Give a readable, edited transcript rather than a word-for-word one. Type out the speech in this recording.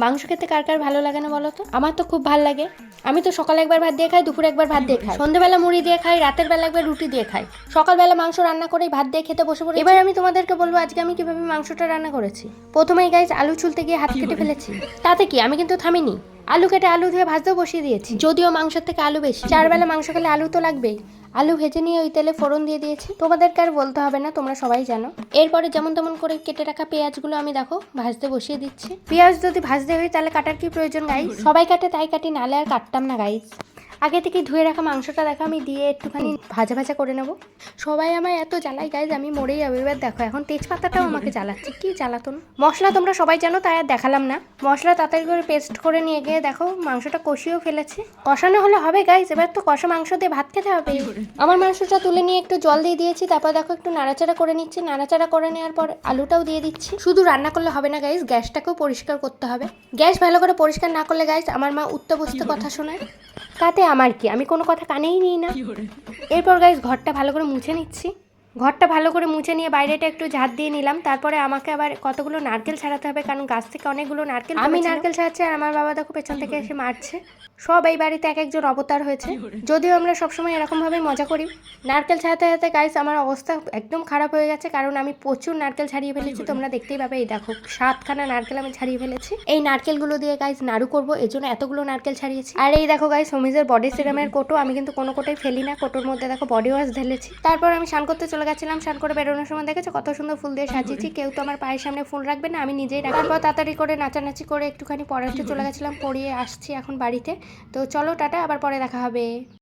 মাংস খেতে কার কার ভালো লাগে না বলো তো? আমার তো খুব ভালো লাগে। আমি তো সকালে একবার ভাত দিয়ে খাই, দুপুরে একবার ভাত দিয়ে খাই, সন্ধ্যেবেলা মুড়ি দিয়ে খাই, রাতের বেলা একবার রুটি দিয়ে খাই, সকালবেলা মাংস রান্না করে ভাত দিয়ে খেতে বসে পড়ি। এবার আমি তোমাদেরকে বলবো আজকে আমি কিভাবে মাংসটা রান্না করেছি। প্রথমেই গাইস আলু ছুলতে গিয়ে হাত কেটে ফেলেছি। তাতে কি, আমি কিন্তু থামিনি, আলু কেটে আলু ধুয়ে ভাজতেও বসিয়ে দিয়েছি। যদিও মাংসের থেকে আলু বেশি, 4 বেলা মাংস খেলে আলু তো লাগবেই। আলু ভেজে নিয়ে ওই তেলে ফোড়ন দিয়ে দিয়েছি, তোমাদেরকে আর বলতে হবে না, তোমরা সবাই জানো। এরপরে যেমন তেমন করে কেটে রাখা পেঁয়াজগুলো আমি দেখো ভাজতে বসিয়ে দিচ্ছি। পেঁয়াজ যদি ভাজতে হয় তাহলে কাটার কি প্রয়োজন গাইস? সবাই কাটে তাই কাটি, নালে আর কাটতাম না গাইস। আগে থেকে ধুয়ে রাখা মাংসটা দেখো আমি দিয়ে একটুখানি ভাজা ভাজা করে নেব। সবাই আমায় এত জ্বালাই গাইজ, আমি মরেই যাবো। এবার দেখো এখন তেজপাতাটাও আমাকে জ্বালাচ্ছে, কি জ্বালাতন। মশলা তোমরা সবাই জানো তাই আর দেখালাম না। মশলা তাড়াতাড়ি করে পেস্ট করে নিয়ে গিয়ে দেখো মাংসটা কষিয়েও ফেলেছি। কষানো হলে হবে গাইজ, এবার তো কষা মাংস দিয়ে ভাত খেতে হবে। আমার মাংসটা তুলে নিয়ে একটু জল দিয়ে দিয়েছি, তারপর দেখো একটু নাড়াচাড়া করে নিচ্ছি। নাড়াচাড়া করে নেওয়ার পর আলুটাও দিয়ে দিচ্ছি। শুধু রান্না করলে হবে না গাইজ, গ্যাসটাকেও পরিষ্কার করতে হবে। গ্যাস ভালো করে পরিষ্কার না করলে গাইজ আমার মা উঠতে বসতে কথা শোনায়, তাতে আমার কি, আমি কোনো কথা কানেই নিই না। এরপর গাইজ ঘরটা ভালো করে মুছে নিচ্ছি। ঘরটা ভালো করে মুছে নিয়ে বাইরেটা একটু ঝাঁট দিয়ে নিলাম। তারপরে আমাকে আবার কতগুলো নারকেল ছাড়াতে হবে, কারণ গাছ থেকে অনেকগুলো নারকেল, আমি নারকেল ছাড়াচ্ছি আর আমার বাবা দেখো পেছন থেকে এসে মারছে। সব এই বাড়িতে এক একজন অবতার হয়েছে, যদিও আমরা সবসময় এরকমভাবেই মজা করি। নারকেল ছাড়াতে ছাড়াতে গাইস আমার অবস্থা একদম খারাপ হয়ে গেছে, কারণ আমি প্রচুর নারকেল ছাড়িয়ে ফেলেছি। তোমরা দেখতেই পাবে, এই দেখো 7খানা নারকেল আমি ছাড়িয়ে ফেলেছি। এই নারকেলগুলো দিয়ে গাইস নাড়ু করবো, এই জন্য এতগুলো নারকেল ছাড়িয়েছি। আর এই দেখো গাইস সমিজের বডি সিরামের কোটো, আমি কিন্তু কোনো কোটোই ফেলি না, কোটোর মধ্যে দেখো বডি ওয়াশ ঢেলেছি। তারপর আমি স্নান করতে চলে গেছিলাম। স্নান করে বেরোনোর সময় দেখেছো কত সুন্দর ফুল দিয়ে সাজিয়েছি। কেউ তো আমার পায়ের সামনে ফুল রাখবে না, আমি নিজেই রাখি। তারপর তাড়াতাড়ি করে নাচানাচি করে একটুখানি পড়াতে চলে গেছিলাম, পড়িয়ে আসছি এখন বাড়িতে। তো চলো টাটা, আবার পরে দেখা হবে।